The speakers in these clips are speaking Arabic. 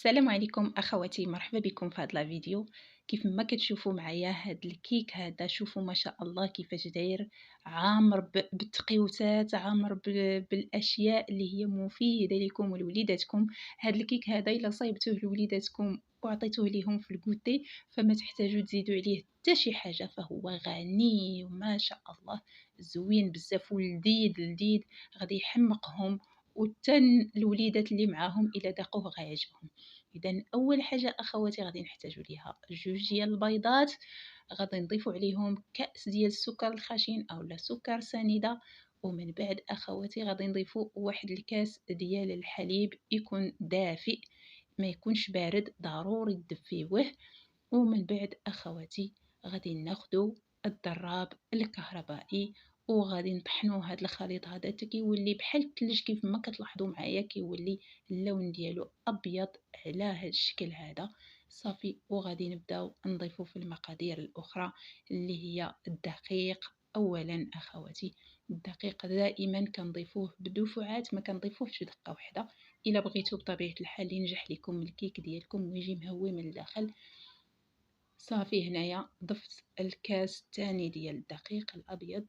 السلام عليكم اخواتي، مرحبا بكم في هذا الفيديو. كيف ما كتشوفوا معايا هذا الكيك هذا، شوفوا ما شاء الله كيفاش داير، عامر بالتقيوتات، عامر بالاشياء اللي هي مفيده لكم ولوليداتكم. هذا الكيك هذا الا صايبتوه لوليداتكم وعطيتوه ليهم في الكوتي فما تحتاجوا تزيدوا عليه حتى شي حاجه، فهو غني وما شاء الله زوين بزاف ولذيذ لذيذ، غادي يحمقهم وتن الوليدات اللي معاهم الا ذاقوه غيعجبهم. اذا اول حاجه اخواتي غادي نحتاجوا ليها جوج ديال البيضات، غادي نضيفوا عليهم كاس ديال السكر الخشن اولا سكر سنيده، ومن بعد اخواتي غادي نضيفوا واحد الكاس ديال الحليب يكون دافئ ما يكونش بارد، ضروري تدفيوه. ومن بعد اخواتي غادي ناخذوا الضراب الكهربائي وغادي نطحنوا هذا الخليط هذا حتى كيولي بحال الثلج. كيف ما كتلاحظوا معايا كيولي اللون ديالو ابيض على هذا الشكل هذا صافي. وغادي نبداو نضيفوا في المقادير الاخرى اللي هي الدقيق. اولا اخواتي الدقيق دائما كنضيفوه بدفعات، ما كنضيفوهش دقه واحده. الا بغيتو بطبيعه الحال ينجح لكم الكيك ديالكم ويجي مهوي من الداخل صافي. هنايا ضفت الكاس الثاني ديال الدقيق الابيض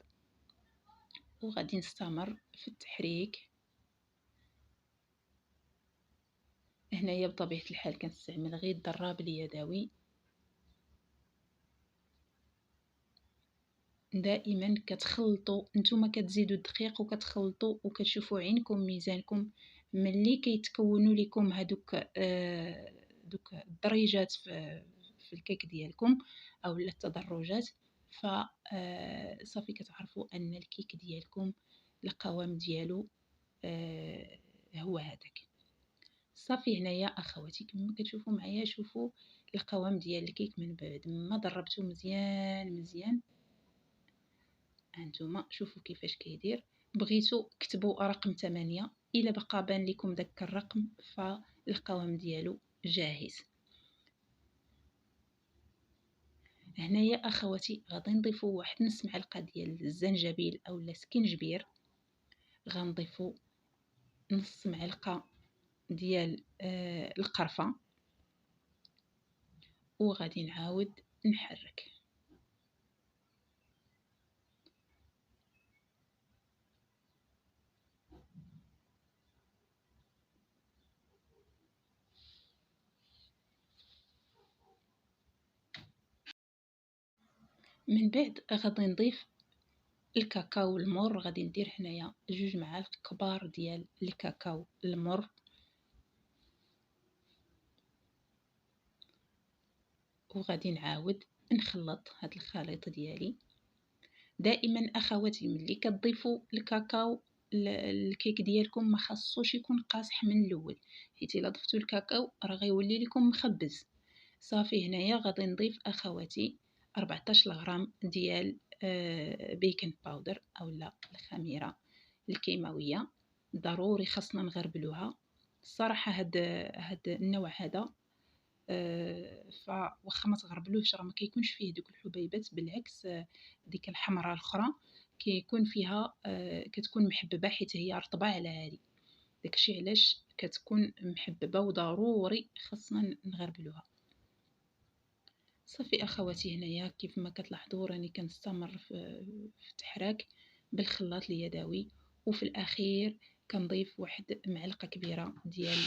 وغادي نستمر في التحريك. هنايا بطبيعه الحال كنستعمل غير الضراب اليدوي. دائما كتخلطوا نتوما، كتزيدوا الدقيق وكتخلطوا وكتشوفوا عينكم ميزانكم ملي كيتكونوا لكم هذوك دوك الدريجات في الكيك ديالكم او التدرجات، ف صافي كتعرفوا ان الكيك ديالكم القوام ديالو هو هذاك صافي. هنايا اخواتي كما كتشوفوا معايا، شوفوا القوام ديال الكيك من بعد ما ضربته مزيان مزيان. هانتوما شوفوا كيفاش كيدير. بغيتو كتبوا رقم 8، الا بقى بان لكم داك الرقم فالقوام ديالو جاهز. هنايا اخواتي غادي نضيفوا واحد نص معلقه ديال الزنجبيل اولا سكينجبير، غنضيفوا نص معلقه ديال القرفه، وغادي نعاود نحرك. من بعد غادي نضيف الكاكاو المر، غادي ندير هنايا 2 معالق كبار ديال الكاكاو المر، وغادي نعاود نخلط هذا الخليط ديالي. دائما اخواتي ملي كتضيفوا الكاكاو الكيك ديالكم ما خاصوش يكون قاصح من الاول، حيت الا ضفتوا الكاكاو راه غيولي لكم مخبز صافي. هنايا غادي نضيف اخواتي 14 غرام ديال بيكنج باودر اولا الخميره الكيماويه، ضروري خاصنا نغربلوها. الصراحه هاد النوع هذا فواخا ما تغربلوش راه ما كيكونش فيه دوك الحبيبات، بالعكس ديك الحمراء الاخرى كيكون فيها كتكون محببه حيت هي رطبه على هذه، داكشي علاش كتكون محببه وضروري خاصنا نغربلوها صافي. اخواتي هنايا كيف ما كتلاحظوا راني كنستمر في التحراك بالخلاط اليدوي، وفي الاخير كنضيف واحد معلقه كبيره ديال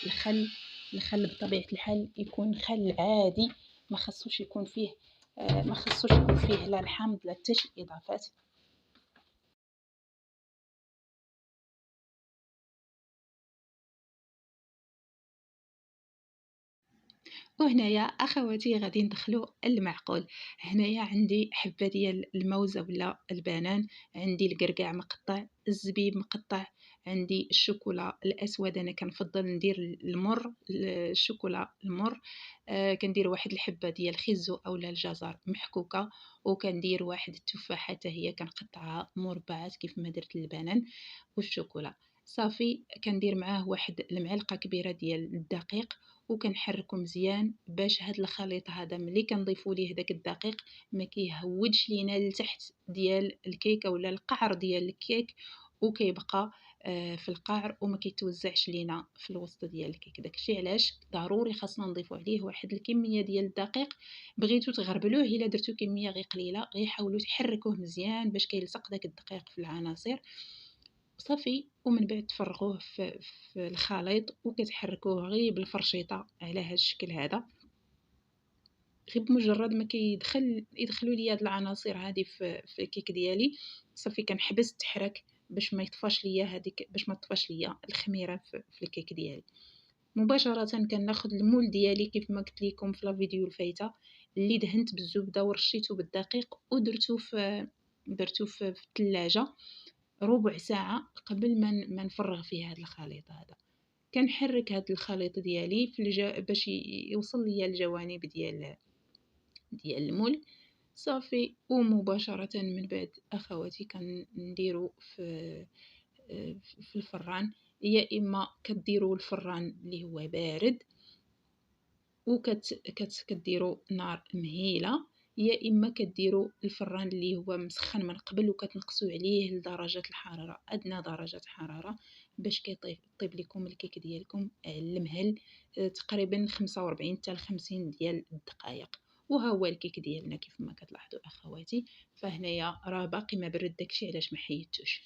الخل. الخل بطبيعه الحال يكون خل عادي، ما خصوش يكون فيه لا الحامض لا حتى شي اضافات. وهنايا اخواتي غادي ندخلو المعقول. هنايا عندي حبه ديال الموز ولا البنان، عندي القرقاع مقطع، الزبيب مقطع، عندي الشوكولا الاسود. انا كنفضل ندير المر، الشوكولا المر. كندير واحد الحبه ديال الخيزو اولا الجزر محكوكه، وكندير واحد التفاحه حتى هي كنقطعها مربعات كيف ما درت البنان والشوكولا صافي. كندير معاه واحد المعلقه كبيره ديال الدقيق وكنحركو مزيان باش هاد الخليط هذا ملي كنضيفو ليه داك الدقيق ما كيهودش لينا لتحت ديال الكيك ولا القعر ديال الكيك، وكيبقى في القاع وما كيتوزعش لينا في الوسط ديال الكيك. داكشي علاش ضروري خاصنا نضيفو عليه واحد الكميه ديال الدقيق. بغيتو تغربلوه الا درتو كميه غير قليله، غير حاولوا تحركوه مزيان باش كيلصق داك الدقيق في العناصر صافي. ومن بعد تفرغوه في الخليط وكتحركوه غير بالفرشيطه على هذا الشكل هذا. غير بمجرد ما يدخلوا لي هاد العناصر هذه في الكيك ديالي صافي كنحبس التحرك باش ما يطفاش ليا هذيك، باش ما تطفاش ليا الخميره في الكيك ديالي. مباشره كناخذ المول ديالي كيف ما قلت لكم في لا فيديو الفايته، اللي دهنت بالزبده ورشيته بالدقيق ودرتو في الثلاجه ربع ساعه قبل ما نفرغ فيه هذا الخليط هذا. كنحرك هذا الخليط ديالي باش يوصل ليا الجوانب ديال المول صافي. ومباشرة من بعد أخواتي كنديرو في الفران، يا إما كديروا الفران اللي هو بارد كديروا نار مهيلة، يا إما كديروا الفران اللي هو مسخن من قبل وكتنقصوا عليه لدرجة الحرارة أدنى درجة حرارة باش كيطيب لكم الكيك ديالكم على المهل تقريبا 45 حتى 50 ديال الدقائق. وها هو الكيك ديالنا كيف ما كتلاحظوا اخواتي. فهنايا راه باقي ما برد داكشي علاش ما حيدتوش.